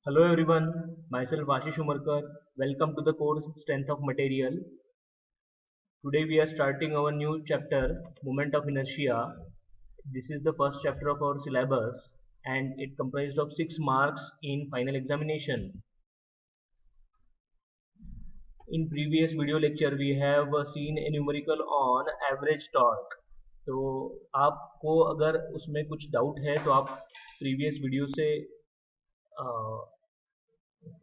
Hello everyone, myself Ashish Umarkar. Welcome to the course Strength of Material. Today we are starting our new chapter, Moment of Inertia. This is the first chapter of our syllabus and it comprised of 6 marks in final examination. In previous video lecture we have seen a numerical on average torque. तो आपको अगर उसमें कुछ doubt है तो आप previous video से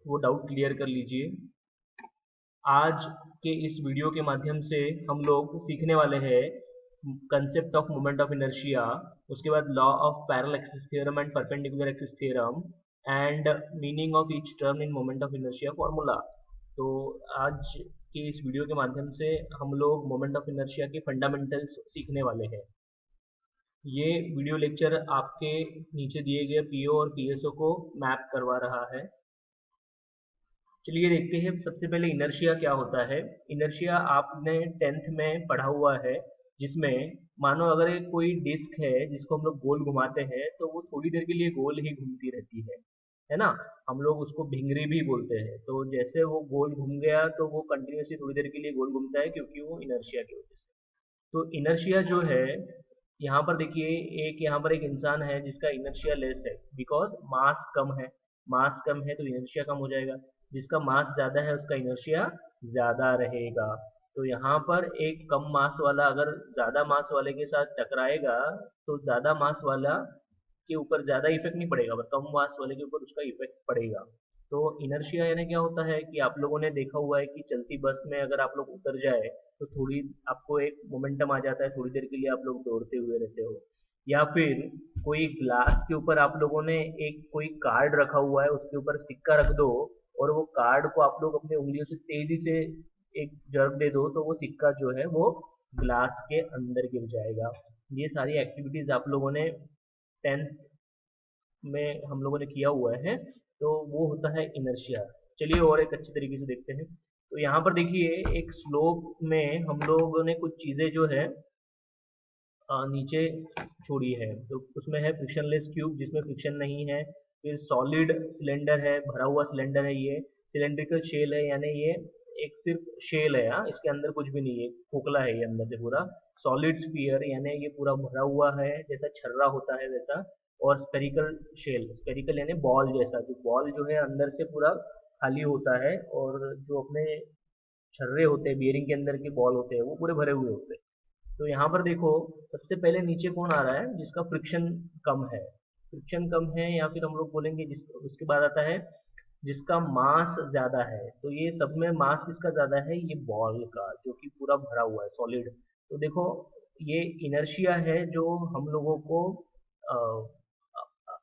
वो डाउट क्लियर कर लीजिए। आज के इस वीडियो के माध्यम से हम लोग सीखने वाले हैं concept of moment of inertia, उसके बाद law of parallel axis theorem and perpendicular axis theorem and meaning of each term in moment of inertia formula. तो आज के इस वीडियो के माध्यम से हम लोग मोमेंट ऑफ इनर्शिया के फंडामेंटल्स सीखने वाले हैं। ये वीडियो लेक्चर आपके नीचे दिए गए पीओ और पीएसओ को मैप करवा रहा है। चलिए देखते हैं सबसे पहले इनर्शिया क्या होता है। इनर्शिया आपने 10th में पढ़ा हुआ है, जिसमें मानो अगर एक कोई डिस्क है जिसको हम लोग गोल घुमाते हैं तो वो थोड़ी देर के लिए गोल ही घूमती रहती है ना। हम लोग उसको भिंगरी भी बोलते हैं। तो जैसे वो गोल घूम गया तो वो कंटिन्यूसली थोड़ी देर के लिए गोल घूमता है क्योंकि वो इनर्शिया की वजह से। तो इनर्शिया जो है, यहाँ पर देखिए यहाँ पर एक इंसान है जिसका इनर्शिया लेस है बिकॉज मास कम है। मास कम है तो इनर्शिया कम हो जाएगा। जिसका मास ज्यादा है उसका इनर्शिया ज्यादा रहेगा। तो यहाँ पर एक कम मास वाला अगर ज्यादा मास वाले के साथ टकराएगा तो ज्यादा मास वाला के ऊपर ज्यादा इफेक्ट नहीं पड़ेगा, पर कम मास वाले के ऊपर उसका इफेक्ट पड़ेगा। तो इनर्शिया यानी क्या होता है कि आप लोगों ने देखा हुआ है कि चलती बस में अगर आप लोग उतर जाए तो थोड़ी आपको एक मोमेंटम आ जाता है, थोड़ी देर के लिए आप लोग दौड़ते हुए रहते हो। या फिर कोई ग्लास के ऊपर आप लोगों ने एक कोई कार्ड रखा हुआ है, उसके ऊपर सिक्का रख दो और वो कार्ड को आप लोग अपने उंगलियों से तेजी से एक जर्क दे दो तो वो सिक्का जो है वो ग्लास के अंदर गिर जाएगा। ये सारी एक्टिविटीज आप लोगों ने 10th में हम लोगों ने किया हुआ है। तो वो होता है इनर्शिया। चलिए और एक अच्छे तरीके से देखते हैं। तो यहाँ पर देखिए एक स्लोप में हम लोगों ने कुछ चीजें जो है नीचे छोड़ी है। तो उसमें है फ्रिक्शनलेस क्यूब जिसमें फ्रिक्शन नहीं है। फिर सॉलिड सिलेंडर है, भरा हुआ सिलेंडर है। ये सिलेंड्रिकल शेल है, यानी ये एक सिर्फ शेल है, इसके अंदर कुछ भी नहीं है, खोखला है ये अंदर से पूरा। सॉलिड स्फीयर यानी ये पूरा भरा हुआ है, जैसा छर्रा होता है वैसा। और स्पेरिकल शेल, स्पेरिकल यानी बॉल जैसा, जो बॉल जो है अंदर से पूरा खाली होता है और जो अपने छर्रे होते हैं बियरिंग के अंदर के बॉल होते हैं वो पूरे भरे हुए होते हैं। तो यहाँ पर देखो सबसे पहले नीचे कौन आ रहा है जिसका फ्रिक्शन कम है। फ्रिक्शन कम है या फिर हम लोग बोलेंगे जिस उसके बाद आता है जिसका मास ज्यादा है। तो ये सब में मास किसका ज्यादा है, ये बॉल का जो कि पूरा भरा हुआ है सॉलिड। तो देखो ये इनर्शिया है जो हम लोगों को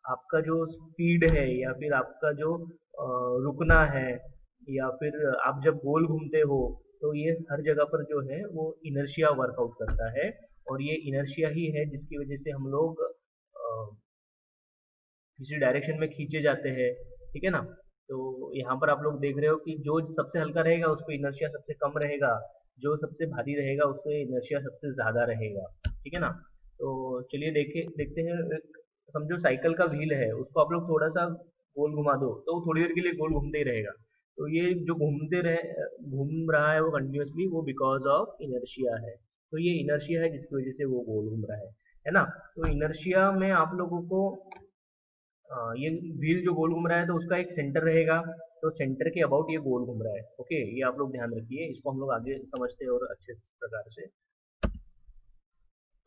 आपका जो स्पीड है या फिर आपका जो रुकना है या फिर आप जब गोल घूमते हो तो ये हर जगह पर जो है वो इनर्शिया वर्कआउट करता है। और ये इनर्शिया ही है जिसकी वजह से हम लोग किसी डायरेक्शन में खींचे जाते हैं, ठीक है ना। तो यहाँ पर आप लोग देख रहे हो कि जो सबसे हल्का रहेगा उस पर इनर्शिया सबसे कम रहेगा, जो सबसे भारी रहेगा उससे इनर्शिया सबसे ज्यादा रहेगा, ठीक है ना। तो चलिए देखते हैं। समझो साइकिल का व्हील है, उसको आप लोग थोड़ा सा गोल घुमा दो तो वो थोड़ी देर के लिए गोल घूमते ही रहेगा। तो ये जो घूम रहा है वो कंटिन्यूसली, वो बिकॉज ऑफ इनर्शिया है। तो ये इनर्शिया है जिसकी वजह से वो गोल घूम रहा है ना। तो इनर्शिया में आप लोगों को ये व्हील जो गोल घूम रहा है तो उसका एक सेंटर रहेगा। तो सेंटर के अबाउट ये गोल घूम रहा है। ओके, ये आप लोग ध्यान रखिए, इसको हम लोग आगे समझते हैं और अच्छे प्रकार से।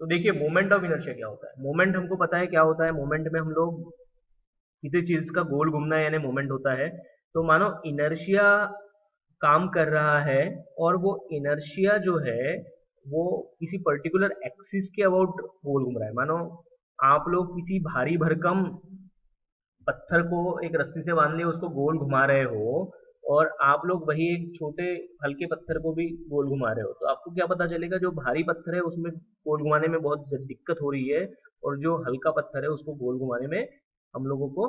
तो देखिए मोमेंट ऑफ इनर्शिया क्या होता है। मोमेंट हमको पता है क्या होता है। मोमेंट में हम लोग किसी चीज का गोल घूमना यानी मोमेंट होता है। तो मानो इनर्शिया काम कर रहा है और वो इनर्शिया जो है वो किसी पर्टिकुलर एक्सिस के अबाउट गोल घूम रहा है। मानो आप लोग किसी भारी भरकम पत्थर को एक रस्सी से बांध लिए उसको गोल घुमा रहे हो और आप लोग वही एक छोटे हल्के पत्थर को भी गोल घुमा रहे हो, तो आपको क्या पता चलेगा, जो भारी पत्थर है उसमें गोल घुमाने में बहुत दिक्कत हो रही है और जो हल्का पत्थर है उसको गोल घुमाने में हम लोगों को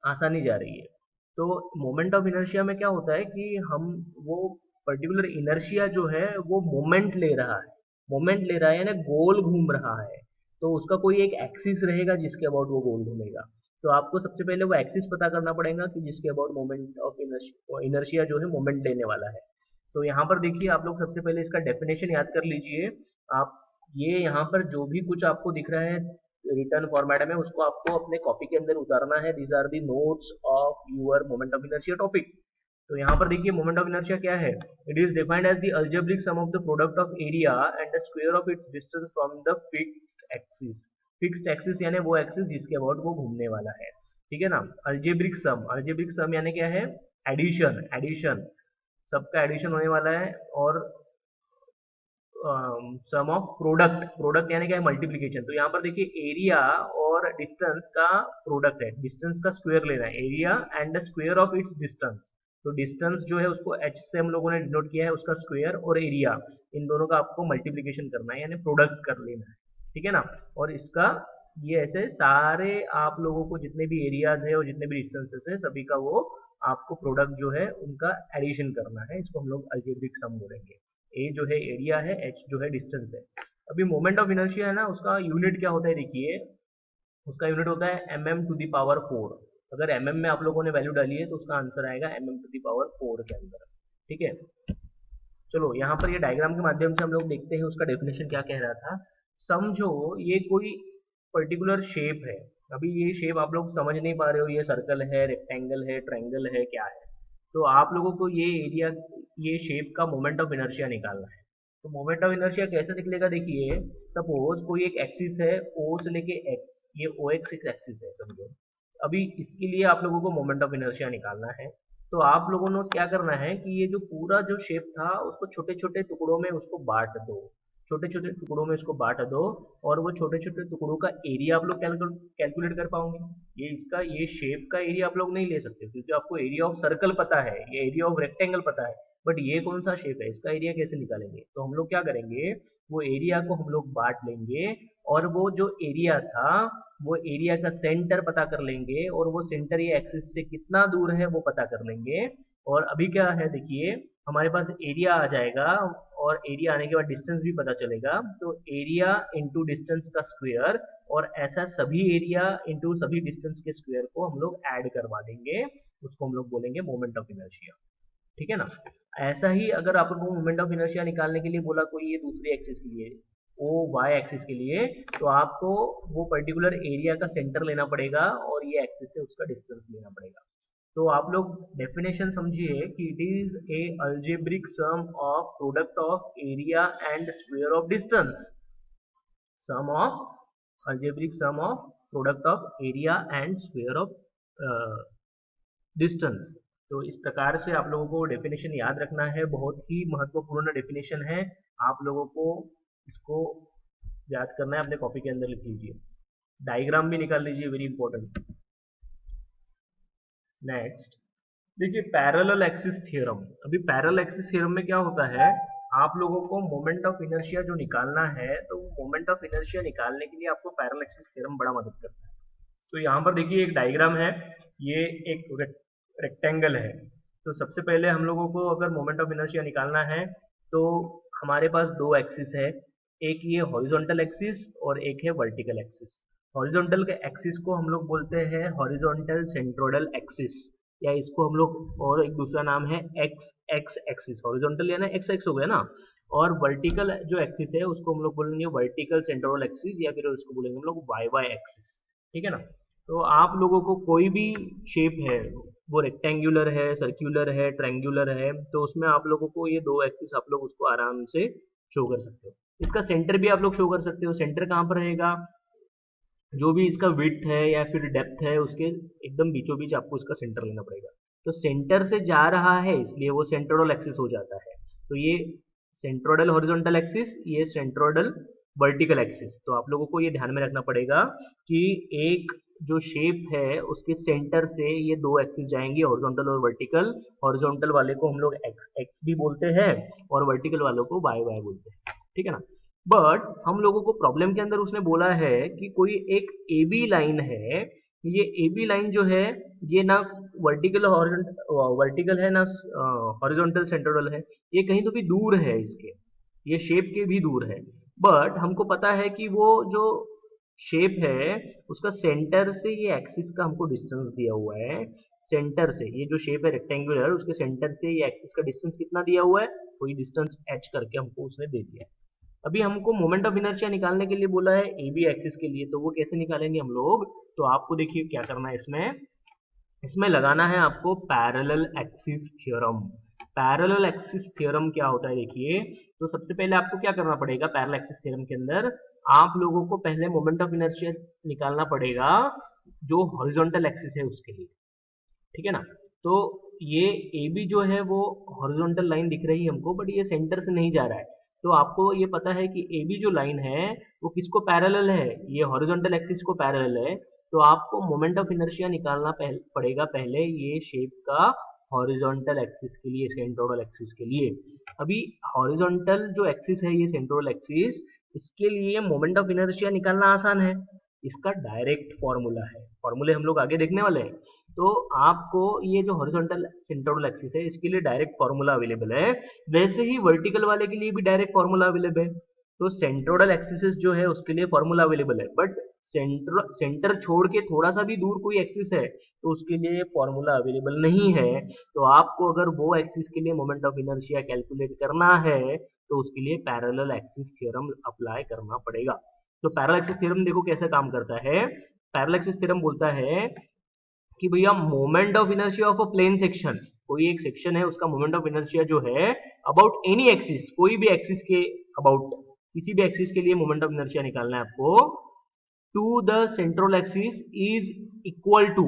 आसानी जा रही है। तो मोमेंट ऑफ इनर्शिया में क्या होता है कि हम वो पर्टिकुलर इनर्शिया जो है वो मोमेंट ले रहा है। मोमेंट ले रहा है यानी गोल घूम रहा है। तो उसका कोई एक एक्सिस रहेगा जिसके अबाउट वो गोल घूमेगा। तो आपको सबसे पहले वो एक्सिस पता करना पड़ेगा कि जिसके अबाउट मोमेंट ऑफ इनर्शिया जो है मोमेंट लेने वाला है। तो यहाँ पर देखिए आप लोग सबसे पहले इसका डेफिनेशन याद कर लीजिए। आप ये यहाँ पर जो भी कुछ आपको दिख रहा है रिटर्न फॉर्मेट में, उसको आपको अपने कॉपी के अंदर उतारना है। These are the notes of your moment of inertia topic. तो यहाँ पर देखिए मोमेंट ऑफ इनर्शिया क्या है। It is defined as the algebraic sum of the product of area and the square of its distance from the fixed axis. Fixed axis यानी वो axis जिसके about वो घूमने वाला है, ठीक है ना। अल्जेब्रिक सम यानी क्या है, एडिशन, सबका एडिशन होने वाला है। और सम ऑफ प्रोडक्ट यानी क्या है, मल्टीप्लीकेशन। तो यहाँ पर देखिए एरिया और डिस्टेंस का प्रोडक्ट है, डिस्टेंस का स्क्वायर लेना है, area and the square of its distance. तो डिस्टेंस जो है उसको h से हम लोगों ने डिनोट किया है, उसका स्क्वायर और एरिया, इन दोनों का आपको मल्टीप्लीकेशन करना है यानी प्रोडक्ट कर लेना है, ठीक है ना। और इसका ये ऐसे सारे आप लोगों को जितने भी एरियाज है और जितने भी डिस्टेंसेस है सभी का वो आपको प्रोडक्ट जो है उनका एडिशन करना है। इसको हम लोग अलजेब्रिक सम बोलेंगे। ए जो है एरिया है, एच जो है डिस्टेंस है। अभी मोमेंट ऑफ इनर्शिया है ना, उसका यूनिट क्या होता है देखिए, उसका यूनिट होता है mm⁴। अगर mm में आप लोगों ने वैल्यू डाली है तो उसका आंसर आएगा mm⁴ के अंदर, ठीक है। चलो यहाँ पर ये डायग्राम के माध्यम से हम लोग देखते हैं उसका डेफिनेशन क्या कह रहा था। समझो ये कोई पर्टिकुलर शेप है। अभी ये शेप आप लोग समझ नहीं पा रहे हो, ये सर्कल है, रेक्टेंगल है, ट्रायंगल है, क्या है। तो आप लोगों को ये एरिया, ये शेप का मोमेंट ऑफ इनर्शिया निकालना है। तो मोमेंट ऑफ इनर्शिया कैसे निकलेगा देखिए, सपोज कोई एक एक्सिस है O से लेके X, ये OX एक एक्सिस है समझो। अभी इसके लिए आप लोगों को मोमेंट ऑफ इनर्शिया निकालना है। तो आप लोगों ने क्या करना है कि ये जो पूरा जो शेप था उसको छोटे छोटे टुकड़ों में उसको बांट दो, छोटे छोटे टुकड़ों में इसको बांट दो। और वो छोटे छोटे टुकड़ों का एरिया आप लोग कैलकुलेट कर पाओगे। ये इसका ये शेप का एरिया आप लोग नहीं ले सकते क्योंकि आपको एरिया ऑफ सर्कल पता है, ये एरिया ऑफ रेक्टेंगल पता है, बट ये कौन सा शेप है, इसका एरिया कैसे निकालेंगे। तो हम लोग क्या करेंगे, वो एरिया को हम लोग बांट लेंगे और वो जो एरिया था वो एरिया का सेंटर पता कर लेंगे और वो सेंटर ये एक्सिस से कितना दूर है वो पता कर लेंगे। और अभी क्या है देखिए, हमारे पास एरिया आ जाएगा और एरिया आने के बाद डिस्टेंस भी पता चलेगा। तो एरिया इंटू डिस्टेंस का स्क्वायर, और ऐसा सभी एरिया इंटू सभी डिस्टेंस के स्क्वायर को हम लोग ऐड करवा देंगे, उसको हम लोग बोलेंगे मोमेंट ऑफ इनर्शिया, ठीक है ना। ऐसा ही अगर आपको मोमेंट ऑफ इनर्शिया निकालने के लिए बोला कोई ये दूसरी एक्सिस के लिए, ओ वाई एक्सिस के लिए, तो आपको वो पर्टिकुलर एरिया का सेंटर लेना पड़ेगा और ये एक्सिस से उसका डिस्टेंस लेना पड़ेगा। तो आप लोग डेफिनेशन समझिए कि it is a algebraic sum of product of area and square of distance, sum of algebraic sum of product of area and square of distance. तो इस प्रकार से आप लोगों को डेफिनेशन याद रखना है, बहुत ही महत्वपूर्ण डेफिनेशन है। आप लोगों को इसको याद करना है, अपने कॉपी के अंदर लिख लीजिए, डायग्राम भी निकाल लीजिए, वेरी इंपॉर्टेंट। नेक्स्ट देखिए पैरेलल एक्सिस थ्योरम। अभी पैरेलल एक्सिस थ्योरम में क्या होता है, आप लोगों को मोमेंट ऑफ इनर्शिया जो निकालना है, तो मोमेंट ऑफ इनर्शिया निकालने के लिए आपको पैरेलल एक्सिस थ्योरम बड़ा मदद करता है। तो यहाँ पर देखिए एक डायग्राम है, ये एक रेक्टेंगल है। तो सबसे पहले हम लोगों को अगर मोमेंट ऑफ इनर्शिया निकालना है तो हमारे पास दो एक्सिस है, एक ये हॉरिजॉन्टल एक्सिस और एक है वर्टिकल एक्सिस। हॉरिजॉन्टल के एक्सिस को हम लोग बोलते हैं हॉरिजॉन्टल सेंट्रोइडल एक्सिस, या इसको हम लोग और एक दूसरा नाम है एक्स एक्स एक्सिस। हॉरिजॉन्टल यानी एक्स एक्स हो गया ना, और वर्टिकल जो एक्सिस है उसको हम लोग बोलेंगे वर्टिकल सेंट्रोइडल एक्सिस, या फिर उसको बोलेंगे हम लोग वाई वाई एक्सिस, ठीक है ना। तो आप लोगों को कोई भी शेप है, वो रेक्टेंगुलर है, सर्कुलर है, ट्रायंगुलर है, तो उसमें आप लोगों को ये दो एक्सिस आप लोग उसको आराम से शो कर सकते हो। इसका सेंटर भी आप लोग शो कर सकते हो। सेंटर कहाँ पर रहेगा, जो भी इसका विड्थ है या फिर डेप्थ है उसके एकदम बीचों बीच आपको इसका सेंटर लेना पड़ेगा। तो सेंटर से जा रहा है इसलिए वो सेंट्रोइडल एक्सिस हो जाता है। तो ये सेंट्रोइडल हॉरिजॉन्टल एक्सिस, ये सेंट्रोइडल वर्टिकल एक्सिस। तो आप लोगों को ये ध्यान में रखना पड़ेगा कि एक जो शेप है उसके सेंटर से ये दो एक्सिस जाएंगे, हॉरिजॉन्टल और वर्टिकल। हॉरिजॉन्टल वाले को हम लोग एक्स एक्स भी बोलते हैं और वर्टिकल वालों को वाई वाई बोलते हैं, ठीक है ना। बट हम लोगों को प्रॉब्लम के अंदर उसने बोला है कि कोई एक ए बी लाइन है, ये ए बी लाइन जो है ये ना वर्टिकल है ना हॉरिजॉन्टल सेंट्रोइडल है, ये कहीं तो भी दूर है, इसके ये शेप के भी दूर है। बट हमको पता है कि वो जो शेप है उसका सेंटर से ये एक्सिस का हमको डिस्टेंस दिया हुआ है। सेंटर से ये जो शेप है रेक्टेंगुलर, उसके सेंटर से ये एक्सिस का डिस्टेंस कितना दिया हुआ है, कोई डिस्टेंस h करके हमको उसने दे दिया है। अभी हमको मोमेंट ऑफ इनर्शिया निकालने के लिए बोला है ए बी एक्सिस के लिए, तो वो कैसे निकालेंगे हम लोग। तो आपको देखिए क्या करना है, इसमें इसमें लगाना है आपको parallel axis theorem. Parallel axis theorem क्या होता है देखिए, तो सबसे पहले आपको क्या करना पड़ेगा, पैरेलल एक्सिस थ्योरम के अंदर आप लोगों को पहले मोमेंट ऑफ इनर्शिया निकालना पड़ेगा जो हॉरिजॉन्टल एक्सिस है उसके लिए, ठीक है ना। तो ये ए बी जो है वो हॉरिजॉन्टल लाइन दिख रही है हमको, बट ये सेंटर से नहीं जा रहा है। तो आपको ये पता है कि ए बी जो लाइन है वो किसको पैरेलल है, ये हॉरिजॉन्टल एक्सिस को पैरेलल है। तो आपको मोमेंट ऑफ इनर्शिया निकालना पड़ेगा पहले ये शेप का हॉरिजॉन्टल एक्सिस के लिए, सेंट्रोइडल एक्सिस के लिए। अभी हॉरिजॉन्टल जो एक्सिस है ये सेंट्रोइडल एक्सिस, इसके लिए मोमेंट ऑफ इनर्शिया निकालना आसान है, इसका डायरेक्ट फॉर्मूला है। फॉर्मूले हम लोग आगे देखने वाले हैं। तो आपको ये जो हॉरिजॉन्टल सेंट्रोइडल एक्सिस है इसके लिए डायरेक्ट फॉर्मूला अवेलेबल है, वैसे ही वर्टिकल वाले के लिए भी डायरेक्ट फॉर्मूला अवेलेबल है। तो सेंट्रोइडल एक्सिस जो है उसके लिए फॉर्मूला अवेलेबल है, बट सेंटर छोड़ के थोड़ा सा भी दूर कोई एक्सिस है तो उसके लिए फॉर्मूला अवेलेबल नहीं है। तो आपको अगर वो एक्सिस के लिए मोमेंट ऑफ इनर्शिया कैलकुलेट करना है तो उसके लिए पैरेलल एक्सिस थ्योरम अप्लाई करना पड़ेगा। तो पैरेलल एक्सिस थ्योरम देखो कैसे काम करता है। पैरेलल एक्सिस थ्योरम बोलता है कि भैया moment of inertia of a plane section, कोई एक सेक्शन है उसका मोमेंट ऑफ इनर्शिया जो है अबाउट एनी एक्सिस, कोई भी एक्सिस के अबाउट, किसी भी एक्सिस के लिए मोमेंट ऑफ इनर्शिया निकालना है आपको, to the centroidal axis is equal to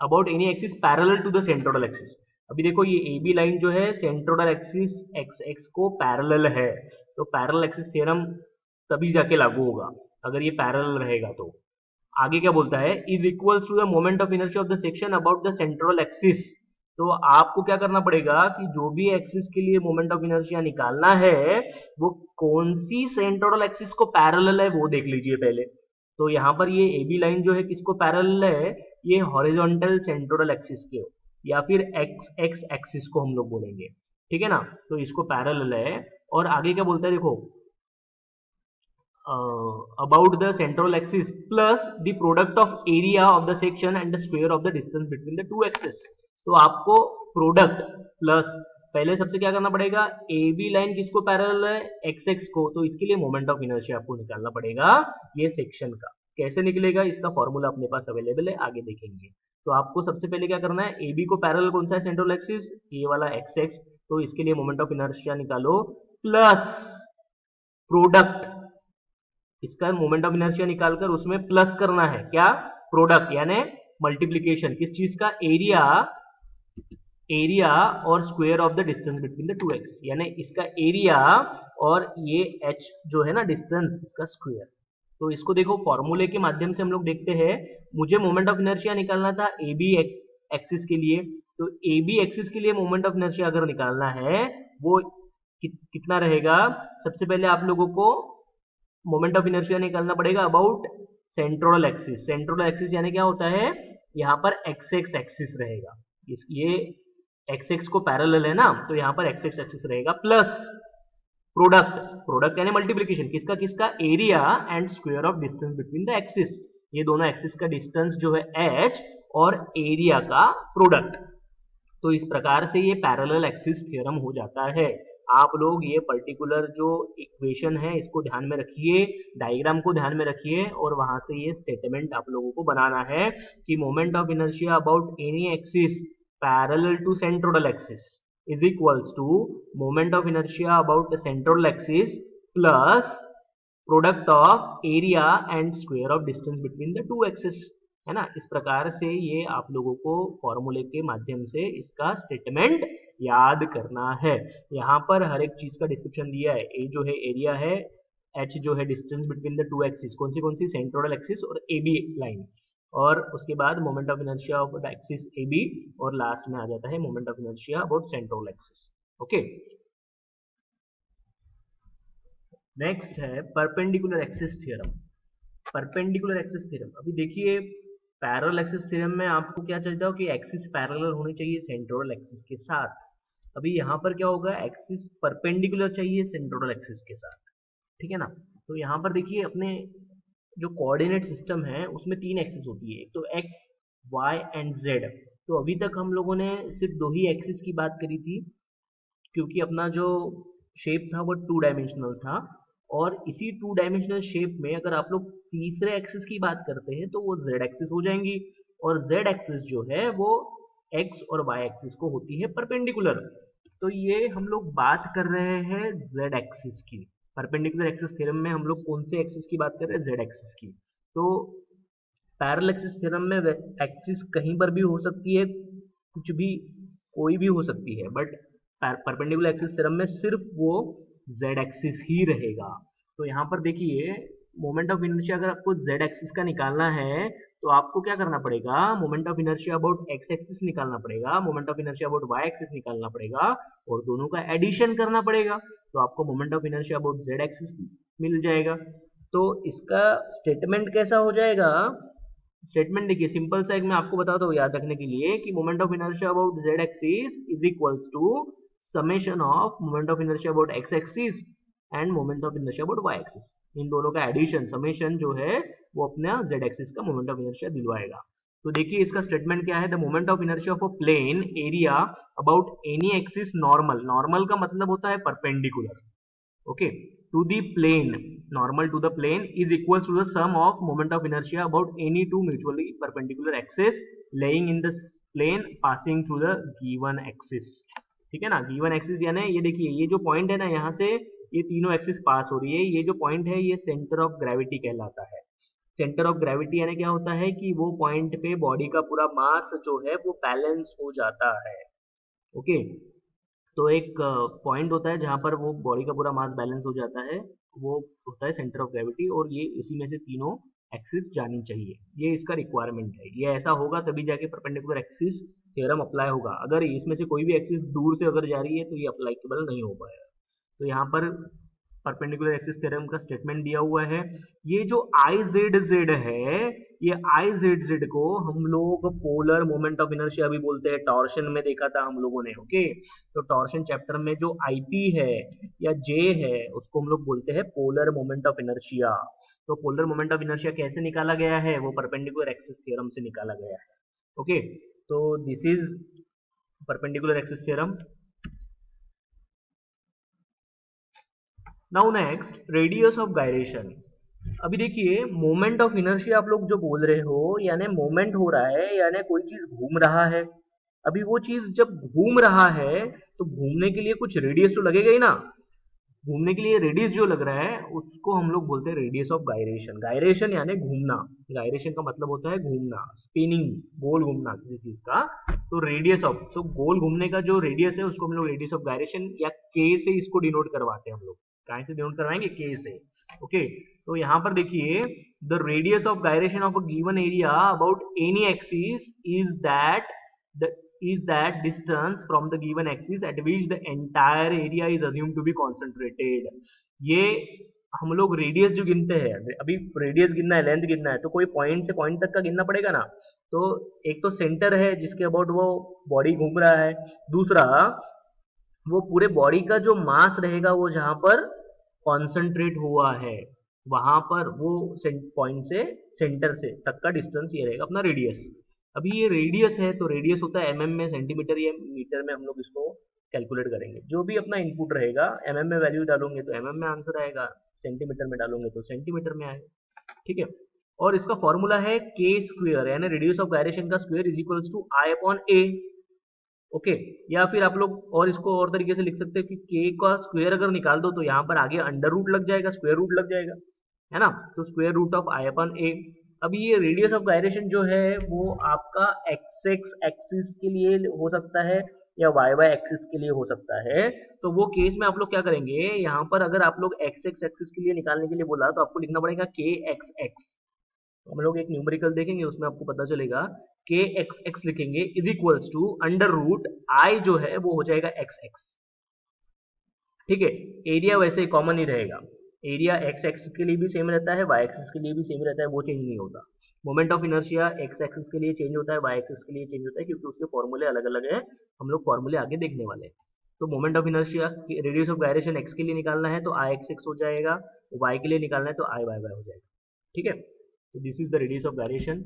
about any axis parallel to the centroidal axis. अभी देखो ये ए बी लाइन जो है सेंट्रोइडल एक्सिस एक्स एक्स को पैरेलल है, तो पैरेलल एक्सिस थ्योरम तभी जाके लागू होगा अगर ये पैरेलल रहेगा। तो आगे क्या बोलता है, is equals to the moment of inertia of the section about the central axis. तो आपको क्या करना पड़ेगा कि जो भी एक्सिस के लिए मोमेंट ऑफ इनर्शिया निकालना है वो कौन सी सेंट्रल एक्सिस को पैरेलल है वो देख लीजिए पहले। तो यहाँ पर ये ए बी लाइन जो है किसको पैरेलल है, ये हॉरिजॉन्टल सेंट्रल एक्सिस के, या फिर एक्स एक्स एक्सिस को हम लोग बोलेंगे, ठीक है ना। तो इसको पैरेलल है। और आगे क्या बोलता है देखो, about the central axis plus the product of area of the section and the square of the distance between the two axes। तो आपको प्रोडक्ट प्लस पहले सबसे क्या करना पड़ेगा, ए बी लाइन किसको पैरेलल है, एक्स एक्स को, तो इसके लिए मोमेंट ऑफ इनर्शिया आपको निकालना पड़ेगा ये सेक्शन का। कैसे निकलेगा इसका फॉर्मूला अपने पास अवेलेबल है, आगे देखेंगे। तो आपको सबसे पहले क्या करना है, ए बी को पैरेलल कौन सा है, सेंट्रल एक्सिस, ये वाला एक्स एक्स, तो इसके लिए मोमेंट ऑफ इनर्शिया निकालो प्लस प्रोडक्ट, इसका मोमेंट ऑफ इनर्शिया निकालकर उसमें प्लस करना है क्या, प्रोडक्ट यानी मल्टीप्लीकेशन, किस चीज का, एरिया, एरिया और square of the distance between the two axis, यानी इसका एरिया और ये h जो है ना डिस्टेंस, इसका स्क्वायर। तो इसको देखो फॉर्मूले के माध्यम से हम लोग देखते हैं। मुझे मोमेंट ऑफ इनर्शिया निकालना था ए बी एक्सिस के लिए, तो ए बी एक्सिस के लिए मोमेंट ऑफ इनर्शिया अगर निकालना है वो कितना रहेगा, सबसे पहले आप लोगों को मोमेंट ऑफ इनर्शिया निकालना पड़ेगा about centroidal axis. Centroidal axis यानी क्या होता है, यहाँ पर एक्स एक्स एक्सिस रहेगा, ये एक्स एक्स को पैरेलल है ना, तो यहाँ पर एक्स एक्स एक्सिस रहेगा प्लस प्रोडक्ट, प्रोडक्ट यानी मल्टीप्लीकेशन, किसका किसका, area and square of distance between the axis, ये दोनों एक्सिस का डिस्टेंस जो है h और एरिया का प्रोडक्ट। तो इस प्रकार से ये पैरेलल एक्सिस थ्योरम हो जाता है। आप लोग ये पर्टिकुलर जो इक्वेशन है इसको ध्यान में रखिए, डायग्राम को ध्यान में रखिए, और वहां से ये स्टेटमेंट आप लोगों को बनाना है कि moment of inertia about any axis parallel to centroidal axis is equals to moment of inertia about centroidal axis plus product of area and square of distance between the two axis, है ना। इस प्रकार से ये आप लोगों को फॉर्मूले के माध्यम से इसका स्टेटमेंट याद करना है। यहाँ पर हर एक चीज का डिस्क्रिप्शन दिया है, ए जो है एरिया है, एच जो है distance between the two axis, कौन सी सेंट्रोइडल एक्सिस और ए बी लाइन, और उसके बाद moment of inertia of the axis A B, और लास्ट में आ जाता है moment of inertia about centroidal axis. Okay, next है perpendicular axis theorem. Perpendicular axis theorem, अभी देखिए पैरेलल एक्सिस थ्योरम में आपको क्या चाहिए था कि एक्सिस पैरेलल होनी चाहिए सेंट्रोइडल एक्सिस के साथ। अभी यहाँ पर क्या होगा, एक्सिस परपेंडिकुलर चाहिए सेंट्रोइडल एक्सिस के साथ, ठीक है ना। तो यहाँ पर देखिए अपने जो कोऑर्डिनेट सिस्टम है उसमें 3 एक्सिस होती है, एक तो एक्स, वाई एंड जेड। तो अभी तक हम लोगों ने सिर्फ 2 ही एक्सिस की बात करी थी, क्योंकि अपना जो शेप था वो 2 डायमेंशनल था, और इसी 2 डायमेंशनल शेप में अगर आप लोग तीसरे एक्सिस की बात करते हैं तो वो जेड एक्सिस हो जाएंगी, और जेड एक्सिस जो है वो एक्स और वाई एक्सिस को होती है परपेंडिकुलर। तो ये हम लोग बात कर रहे हैं जेड एक्सिस की। परपेंडिकुलर एक्सिस थ्योरम में हम लोग कौन से एक्सिस की बात कर रहे हैं? जेड एक्सिस की। तो पैरेलल एक्सिस थ्योरम में एक्सिस कहीं पर भी हो सकती है, कुछ भी, कोई भी हो सकती है, बट परपेंडिकुलर एक्सिस थ्योरम में सिर्फ वो जेड एक्सिस ही रहेगा। तो यहाँ पर देखिए, मोमेंट ऑफ इनर्शिया अगर आपको जेड एक्सिस का निकालना है तो आपको क्या करना पड़ेगा? Moment of inertia about X axis निकालना पड़ेगा, moment of inertia about Y axis निकालना पड़ेगा, और दोनों का एडिशन करना पड़ेगा, तो आपको moment of inertia about Z axis मिल जाएगा। तो इसका स्टेटमेंट कैसा हो जाएगा? स्टेटमेंट देखिए, सिंपल सा एक मैं आपको बताता हूँ याद रखने के लिए, कि moment of inertia about Z axis is equals to summation of moment of inertia about X axis and moment of inertia about Y axis. इन दोनों का एडिशन, समेशन जो है वो अपना जेड एक्सिस का मोमेंट ऑफ इनर्शिया दिलवाएगा। तो देखिए इसका स्टेटमेंट क्या है? The moment of inertia of a plane area about any axis normal, normal का मतलब होता है perpendicular, okay, to the plane, normal to the plane is equals to the sum of moment of inertia about any two mutually perpendicular axis laying in the plane passing through the given axis। ठीक है ना? Given axis यानी ये देखिए, ये जो point है ना, यहाँ से ये तीनों एक्सिस पास हो रही है, ये जो पॉइंट है ये सेंटर ऑफ ग्रेविटी कहलाता है। सेंटर ऑफ ग्रेविटी यानी क्या होता है कि वो पॉइंट पे बॉडी का पूरा मास जो है वो बैलेंस हो जाता है। ओके, तो एक पॉइंट होता है जहां पर वो बॉडी का पूरा मास बैलेंस हो जाता है, वो होता है सेंटर ऑफ ग्रेविटी, और ये इसी में से तीनों एक्सिस जानी चाहिए, ये इसका रिक्वायरमेंट है। ये ऐसा होगा तभी जाके परपेंडिकुलर एक्सिस थ्योरम अप्लाई होगा, अगर इसमें से कोई भी एक्सिस दूर से अगर जा रही है तो ये अप्लाइकेबल नहीं हो पाएगा। तो यहाँ पर परपेंडिकुलर एक्सिस थ्योरम का स्टेटमेंट दिया हुआ है। ये जो आई जेड जेड है, ये आई जेड जेड को हम लोग पोलर मोमेंट ऑफ इनर्शिया भी बोलते हैं, टॉर्शन में देखा था हम लोगों ने। ओके, तो टॉर्शन चैप्टर में जो आईपी है या जे है उसको हम लोग बोलते हैं पोलर मोमेंट ऑफ इनर्शिया। तो पोलर मोमेंट ऑफ इनर्शिया कैसे निकाला गया है? वो परपेंडिकुलर एक्सिस थ्योरम से निकाला गया है। ओके, तो this is perpendicular axis theorem. Now next, radius of gyration. अभी देखिए, मोमेंट ऑफ इनर्शिया आप लोग जो बोल रहे हो, यानी मोमेंट हो रहा है, यानी कोई चीज घूम रहा है। अभी वो चीज जब घूम रहा है तो घूमने के लिए कुछ रेडियस तो लगेगा ही ना। घूमने के लिए रेडियस जो लग रहा है उसको हम लोग बोलते हैं रेडियस ऑफ गायरेशन। गायरेशन यानी घूमना, गायरेशन का मतलब होता है घूमना, स्पिनिंग, गोल घूमना किसी चीज का। तो रेडियस ऑफ, तो गोल घूमने का जो रेडियस है उसको हम लोग रेडियस ऑफ गायरेशन या के से इसको डिनोट करवाते हैं हम लोग। कहाँ से डिनोट करवाएंगे? के से। ओके, तो यहाँ पर देखिए, the radius of gyration of a given area about any axis is that distance from the given axis at which the entire area is assumed to be concentrated। ये हम लोग रेडियस जो गिनते हैं, अभी रेडियस गिनना है, लेंथ गिनना है, तो कोई पॉइंट से पॉइंट तक का गिनना पड़ेगा ना। तो एक तो सेंटर है जिसके अबाउट वो बॉडी घूम रहा है, दूसरा वो पूरे बॉडी का जो मास रहेगा वो जहां पर कॉन्सेंट्रेट हुआ है वहां पर वो पॉइंट से सेंटर से तक का डिस्टेंस ये रहेगा अपना रेडियस। अभी ये रेडियस है तो रेडियस होता है एमएम में, सेंटीमीटर या मीटर में हम लोग इसको कैलकुलेट करेंगे। जो भी अपना इनपुट रहेगा, एमएम में वैल्यू डालोगे तो एमएम में आंसर आएगा, सेंटीमीटर में डालोगे तो सेंटीमीटर में आएगा। ठीक है, और इसका फॉर्मूला है के स्क्वेयर, यानी रेडियस ऑफ गायरेशन का square is equals to I upon A. Okay, या फिर आप लोग और इसको और तरीके से लिख सकते हैं कि के का स्क्वायर अगर निकाल दो तो यहाँ पर आगे अंडर रूट लग जाएगा, स्क्वायर रूट लग जाएगा, है ना। तो स्क्वायर रूट ऑफ आई अपन ए। अभी ये रेडियस ऑफ गायरेशन जो है वो आपका एक्स एक्स एक्सिस के लिए हो सकता है या वाई वाई एक्सिस के लिए हो सकता है। तो वो केस में आप लोग क्या करेंगे, यहाँ पर अगर आप लोग एक्स एक्स एक्सिस के लिए निकालने के लिए बोला तो आपको लिखना पड़ेगा के एक्स एक्स। हम लोग एक न्यूमेरिकल देखेंगे उसमें आपको पता चलेगा, के एक्स एक्स लिखेंगे is equals to under root I जो है वो हो जाएगा एक्स एक्स। ठीक है, एरिया वैसे कॉमन ही रहेगा, एरिया एक्स एक्स के लिए भी सेम रहता है, वाई एक्सिस के लिए भी सेम रहता है, वो चेंज नहीं होता। Moment of inertia x axis के लिए चेंज होता है, वाई एक्सिस के लिए चेंज होता है, क्योंकि उसके फॉर्मूले अलग अलग है, हम लोग फॉर्मूले आगे देखने वाले हैं। तो moment of inertia radius of gyration x के लिए निकालना है तो आई एक्स एक्स हो जाएगा, वाई के लिए निकालना है तो आई वाई वाई हो जाएगा। ठीक है, तो this is the radius of gyration.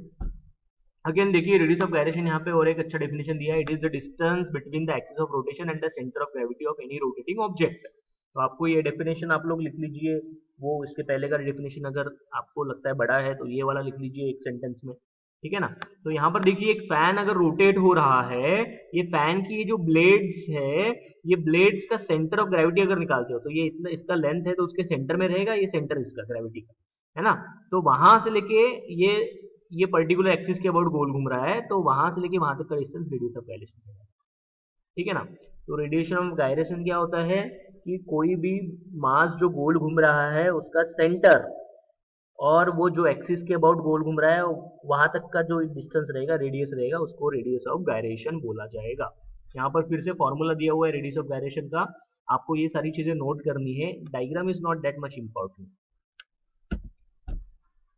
Again देखिए रेडियस ऑफ गायरेशन यहाँ पे और एक अच्छा डेफिनेशन दिया है, it is the distance between the axis of rotation and the centre of gravity of any rotating object. तो आपको ये डेफिनेशन आप लोग लिख लीजिए, वो इसके पहले का डेफिनेशन अगर आपको लगता है बड़ा है तो ये वाला लिख लीजिए एक सेंटेंस में, ठीक है ना। तो यहाँ पर देखिए एक फैन अगर रोटेट हो रहा है, ये फैन की जो ब्लेड्स है, ये ब्लेड्स का सेंटर ऑफ ग्रेविटी अगर निकालते हो तो ये इतना इसका लेंथ है तो उसके सेंटर में रहेगा, ये सेंटर इसका ग्रेविटी का है ना। तो वहां से लेके ये पर्टिकुलर एक्सिस के अबाउट गोल घूम रहा है, तो वहां से लेके वहां तक का डिस्टेंस रेडियस ऑफ गायरेशन है, ठीक है ना। तो रेडिएशन ऑफ गायरेशन क्या होता है कि कोई भी मास जो गोल घूम रहा है उसका सेंटर और वो जो एक्सिस के अबाउट गोल घूम रहा है वहां तक का जो डिस्टेंस रहेगा, रेडियस रहेगा, उसको रेडियस ऑफ गायरेशन बोला जाएगा। यहाँ पर फिर से फॉर्मूला दिया हुआ है रेडियस ऑफ गायरेशन का, आपको ये सारी चीजें नोट करनी है, diagram is not that much important.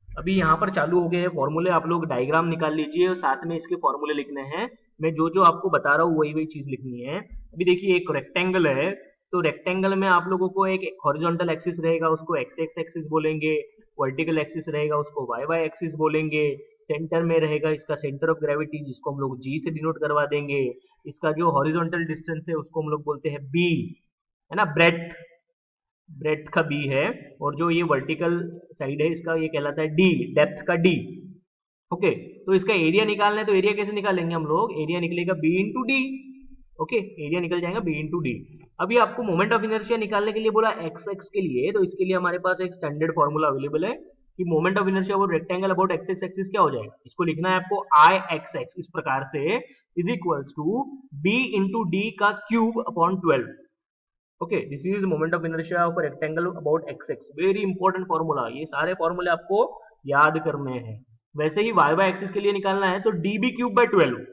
अभी यहाँ पर चालू हो गए हैं फॉर्मूले, आप लोग डायग्राम निकाल लीजिए और साथ में इसके फॉर्मूले लिखने हैं। मैं जो जो आपको बता रहा हूँ वही वही चीज लिखनी है। अभी देखिए एक रेक्टेंगल है, तो रेक्टेंगल में आप लोगों को एक हॉरिजॉन्टल एक्सिस रहेगा, उसको एक्स एक्स एक्सिस बोलेंगे, वर्टिकल एक्सिस रहेगा उसको वाई वाई एक्सिस बोलेंगे, सेंटर में रहेगा इसका सेंटर ऑफ ग्रेविटी जिसको हम लोग जी से डिनोट करवा देंगे, इसका जो हॉरिजॉन्टल डिस्टेंस है उसको हम लोग बोलते हैं बी, है ना, ब्रेथ का बी है, और जो ये वर्टिकल साइड है इसका ये कहलाता है डी, डेप्थ का डी। ओके, तो इसका एरिया निकालना है, तो एरिया कैसे निकालेंगे हम लोग, एरिया निकलेगा B into D. Okay, area निकल जाएगा बी इंटू डी। अभी आपको मोमेंट ऑफ इनर्शिया निकालने के लिए बोला एक्स एक्स के लिए, तो इसके लिए हमारे पास एक स्टैंडर्ड फॉर्मूला अवेलेबल है कि moment of inertia about rectangle about X x axis क्या हो जाएगा, इसको लिखना है आपको आई एक्स एक्स इस प्रकार से, is equals to B into D का cube upon 12। Okay, this is moment of inertia of rectangle about X X, very important formula, ये सारे फॉर्मूले आपको याद करने हैं। वैसे ही वाई वाई एक्सिस के लिए निकालना है तो डी बी क्यूब बाय 12।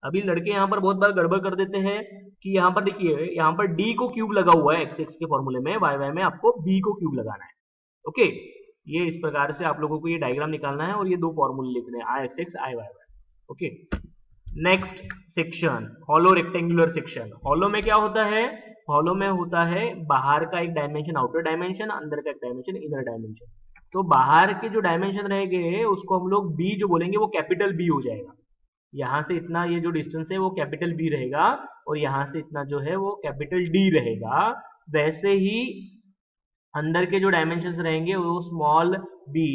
अभी लड़के यहाँ पर बहुत बार गड़बड़ कर देते हैं कि यहाँ पर देखिए यहाँ पर डी को क्यूब लगा हुआ है एक्स एक्स के फॉर्मूले में, वाई वाई में आपको बी को क्यूब लगाना है। ओके, ये इस प्रकार से आप लोगों को ये डायग्राम निकालना है और ये दो फॉर्मूले लिखने हैं, I X X I Y Y. Okay, next section, hollow rectangular section. Hollow में क्या होता है, हॉलो में होता है बाहर का एक डायमेंशन आउटर डायमेंशन, अंदर का एक डायमेंशन इनर डायमेंशन। तो बाहर के जो डायमेंशन रहेंगे उसको हम लोग बी जो बोलेंगे वो कैपिटल बी हो जाएगा, यहां से इतना ये जो डिस्टेंस है वो कैपिटल बी रहेगा और यहां से इतना जो है वो कैपिटल डी रहेगा। वैसे ही अंदर के जो डायमेंशंस रहेंगे वो स्मॉल बी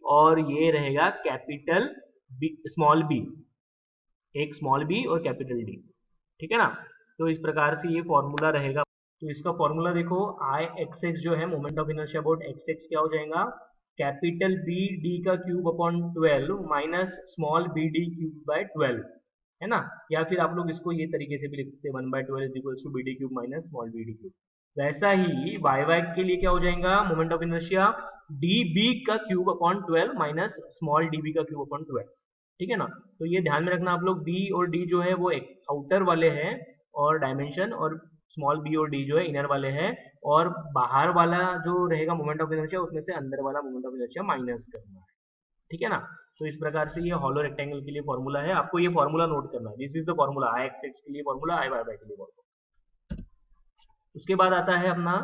और ये रहेगा कैपिटल बी, स्मॉल बी, एक स्मॉल बी और कैपिटल डी, ठीक है ना। तो इस प्रकार से ये फॉर्मूला रहेगा। तो इसका फॉर्मूला देखो, आई एक्स एक्स जो है moment of inertia about X X क्या हो जाएगा, कैपिटल बी डी का cube upon 12 minus small B D cube by 12, है ना। या फिर आप लोग इसको ये तरीके से भी लिख सकते हैं 1/12 is equals to B D cube minus small B D cube. वैसा ही वाई वाई के लिए क्या हो जाएगा, moment of inertia D B का cube upon 12 minus small D B का क्यूब अपॉन 12, ठीक है ना। तो ये ध्यान में रखना आप लोग, बी और डी जो है वो एक आउटर वाले हैं और डायमेंशन, और स्मॉल बी और डी जो है इनर वाले हैं, और बाहर वाला जो रहेगा मोमेंट ऑफ इनर्शिया उसमें से अंदर वाला मोमेंट ऑफ इनर्शिया माइनस करना है, ठीक है ना। तो इस प्रकार से ये हॉलो रेक्टेंगल के लिए फॉर्मूला है, आपको ये फॉर्मूला नोट करना है, this is the formula, I X x के लिए फॉर्मूला, आई वाई वाई के लिए फॉर्मूला। उसके बाद आता है अपना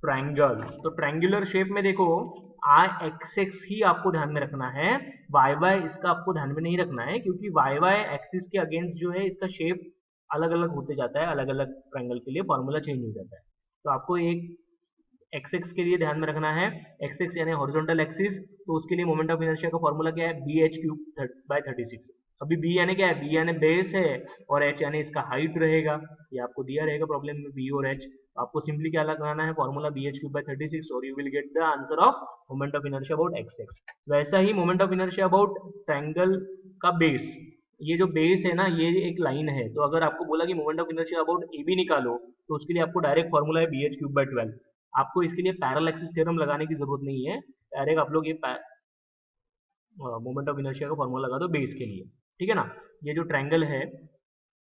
ट्रायंगल। तो ट्रायंगुलर शेप में देखो आई एक्स एक्स ही आपको ध्यान में रखना है, वाई वाई इसका आपको ध्यान में नहीं रखना है, क्योंकि वाई वाई एक्सिस के अगेंस्ट जो है इसका शेप अलग अलग होते जाता है, अलग अलग ट्रायंगल के लिए फॉर्मूला चेंज हो जाता है। तो आपको एक एक्स एक्स के लिए ध्यान में रखना है, एक्स एक्स यानी हॉरिजॉन्टल एक्सिस, तो उसके लिए मोमेंट ऑफ इनर्शिया का फॉर्मूला क्या है, बी एच क्यूब बाय 36। अभी बी यानी क्या है, बी यानी बेस है और एच यानी इसका हाइट रहेगा, ये आपको दिया रहेगा प्रॉब्लम में बी और एच। आपको सिंपली क्या लगाना है formula B H cube by 36 और you will get the answer of moment of inertia about X X. वैसा ही moment of inertia about triangle का बेस, ये जो बेस है ना ये एक लाइन है, तो अगर आपको बोला कि moment of inertia about A B निकालो तो उसके लिए आपको डायरेक्ट फॉर्मूला है बी एच क्यूब बाय 12। आपको इसके लिए पैरेलल एक्सिस थ्योरम लगाने की जरूरत नहीं है, डायरेक्ट आप लोग ये मोमेंट ऑफ इनर्शिया का फॉर्मूला लगा दो बेस के लिए, ठीक है ना। ये जो ट्रायंगल है,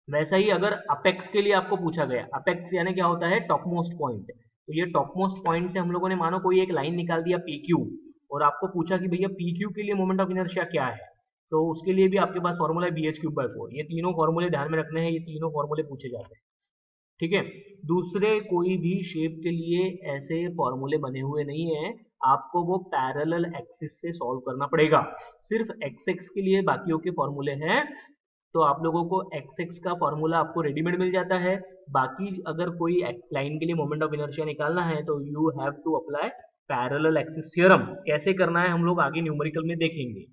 वैसा ही अगर अपेक्स के लिए आपको पूछा गया, अपेक्स यानी क्या होता है, टॉप मोस्ट पॉइंट, तो ये टॉप मोस्ट पॉइंट से हम लोगों ने मानो कोई एक लाइन निकाल दिया पी क्यू और आपको पूछा कि भैया पी क्यू के लिए मोमेंट ऑफ इनर्शिया क्या है, तो उसके लिए भी आपके पास फॉर्मूला है बी एच क्यूब बाय 4। ये तीनों फॉर्मूले ध्यान में रखने हैं, ये तीनों फॉर्मूले पूछे जाते हैं, ठीक है। दूसरे कोई भी शेप के लिए ऐसे फॉर्मूले बने हुए नहीं है, आपको वो पैरेलल एक्सिस से सॉल्व करना पड़ेगा। सिर्फ एक्स एक्स के लिए बाकियों के फॉर्मूले हैं, तो आप लोगों को एक्स एक्स का फॉर्मूला आपको रेडीमेड मिल जाता है। बाकी अगर कोई लाइन के लिए मोमेंट ऑफ इनर्शिया निकालना है तो you have to apply parallel axis theorem. कैसे करना है हम लोग आगे न्यूमेरिकल में देखेंगे।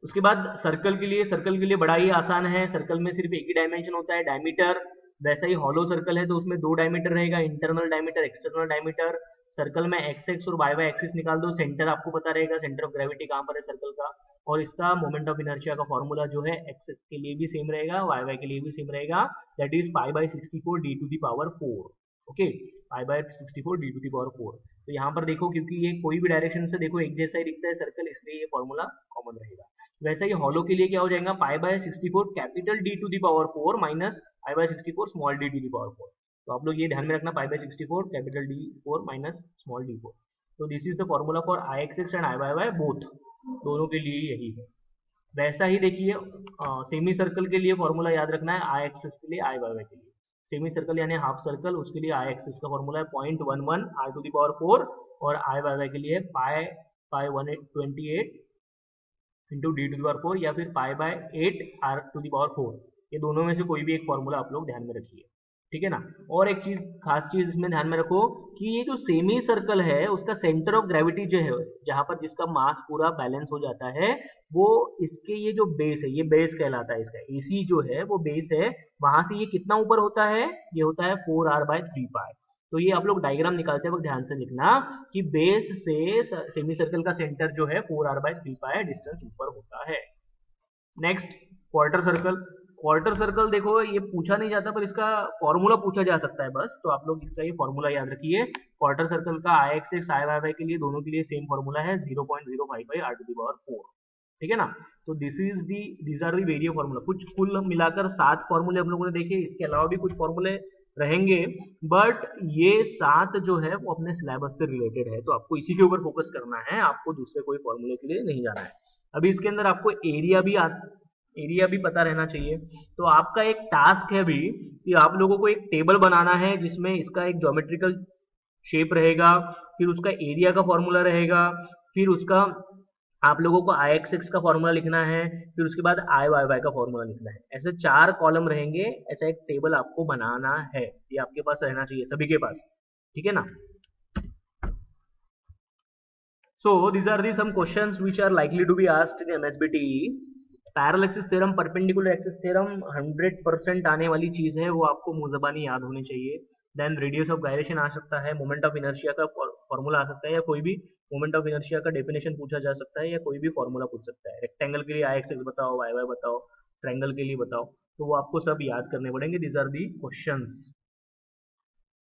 उसके बाद सर्कल के लिए बड़ा ही आसान है। सर्कल में सिर्फ एक ही डायमेंशन होता है, डायमीटर। वैसा ही हॉलो सर्कल है तो उसमें दो डायमीटर रहेगा, internal diameter, external diameter. Circle में एक्स एक्स और वाई वाई एक्सिस निकाल दो, सेंटर आपको पता रहेगा, सेंटर ऑफ ग्रेविटी कहाँ पर है सर्कल का। और इसका मोमेंट ऑफ इनर्शिया का फॉर्मूला जो है एक्स एक्स के लिए भी सेम रहेगा, वाई वाई के लिए भी सेम रहेगा, that is pi by 64 D to the power 4। Okay, pi by 64 D to the power 4। तो यहाँ पर देखो, क्योंकि ये कोई भी डायरेक्शन से देखो एक जैसा ही दिखता है सर्कल, इसलिए ये फॉर्मूला कॉमन रहेगा। वैसे ही हॉलो के लिए क्या हो जाएगा, pi by 64 capital D to the power 4 minus pi by 64 small D to the power 4। तो आप लोग ये ध्यान में रखना, pi by 64 capital D 4 minus small D 4। तो this is the formula for I X X and I Y Y both, दोनों के लिए यही है। वैसा ही देखिए सेमी सर्कल के लिए फॉर्मूला याद रखना है, आई एक्सिस के लिए, आई वाई वाई के लिए। सेमी सर्कल यानी हाफ सर्कल, उसके लिए आई एक्सिस का फॉर्मूला है 0.11 आर टू दी पावर 4, और आई वाई वाई के लिए pi by 128 into D to the power 4 या फिर pi by 8 R to the power 4। ये दोनों में से कोई भी एक फॉर्मूला आप लोग ध्यान में रखिए, ठीक है ना। और एक चीज, खास चीज इसमें ध्यान में रखो कि ये जो सेमी सर्कल है उसका सेंटर ऑफ ग्रेविटी जो है, जहां पर जिसका मास पूरा बैलेंस हो जाता है, वो इसके ये जो बेस है, ये बेस कहलाता है इसका, एसी जो है वो बेस है, वहां से ये कितना ऊपर होता है, ये होता है 4r/3π। तो ये आप लोग डायग्राम निकालते वक्त ध्यान से लिखना कि बेस से सेमी सर्कल का सेंटर जो है 4r/3π डिस्टेंस ऊपर होता है। Next, quarter circle. Quarter circle देखो ये पूछा नहीं जाता पर इसका फॉर्मूला पूछा जा सकता है बस, तो आप लोग इसका ये फॉर्मूला याद रखिए। क्वार्टर सर्कल का आई X X I Y Y के लिए दोनों के लिए सेम फॉर्मूला है 0.05 आर टू दी पावर 4, ठीक है ना। तो these are the various formula. कुछ कुल मिलाकर 7 फॉर्मूले हम लोगों ने देखे, इसके अलावा भी कुछ फॉर्मूले रहेंगे, बट ये 7 जो है वो अपने सिलेबस से रिलेटेड है, तो आपको इसी के ऊपर फोकस करना है, आपको दूसरे कोई फॉर्मूले के लिए नहीं जाना है। अभी इसके अंदर आपको एरिया भी पता रहना चाहिए। तो आपका एक टास्क है अभी कि आप लोगों को एक टेबल बनाना है जिसमें इसका एक ज्योमेट्रिकल शेप रहेगा, फिर उसका एरिया का फॉर्मूला रहेगा, फिर उसका आप लोगों को आई एक्स एक्स का फॉर्मूला लिखना है, फिर उसके बाद आई वाई वाई का फॉर्मूला लिखना है। ऐसे 4 कॉलम रहेंगे, ऐसा एक टेबल आपको बनाना है, ये आपके पास रहना चाहिए सभी के पास, ठीक है ना। So these are the some questions which are likely to be asked in MSBT। Parallel axis theorem, perpendicular axis theorem 100% आने वाली चीज है, वो आपको मुंह ज़बानी याद होनी चाहिए। देन रेडियस ऑफ गायरेशन आ सकता है, मोमेंट ऑफ इनर्शिया का फॉर्मूला आ सकता है, या कोई भी मोमेंट ऑफ इनर्शिया का डेफिनेशन पूछा जा सकता है, या कोई भी फॉर्मूला पूछ सकता है। रेक्टेंगल के लिए आई एक्स एक्स बताओ, वाई वाई बताओ, ट्रायंगल के लिए बताओ, तो वो आपको सब याद करने पड़ेंगे। दीज आर दी क्वेश्चंस,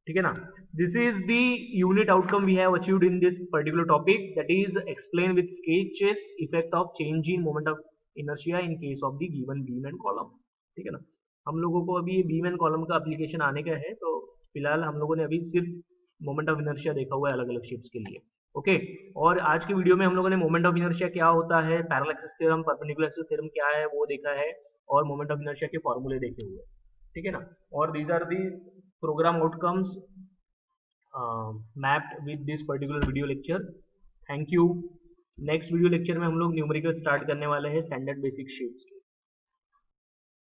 ठीक है ना। This is the unit outcome we have achieved in this particular topic, that is explain with sketches effect of change in moment of inertia in case of the given beam and column, ठीक है ना। हम लोगों को अभी ये beam and column का application आने का है, तो फिलहाल हम लोगों ने अभी सिर्फ मोमेंट ऑफ इनर्शिया देखा हुआ है अलग अलग शेप्स के लिए, ओके। और आज की वीडियो में हम लोगों ने मोमेंट ऑफ इनर्शिया क्या होता है, parallel axis theorem, perpendicular axis theorem क्या है वो देखा है, और मोमेंट ऑफ इनर्शिया के फॉर्मूले देखे हुए, ठीक है ना। और these are the program outcomes mapped with this particular video lecture। Thank you. Next video lecture में हम लोग न्यूमेरिकल स्टार्ट करने वाले हैं स्टैंडर्ड बेसिक शेप्स के।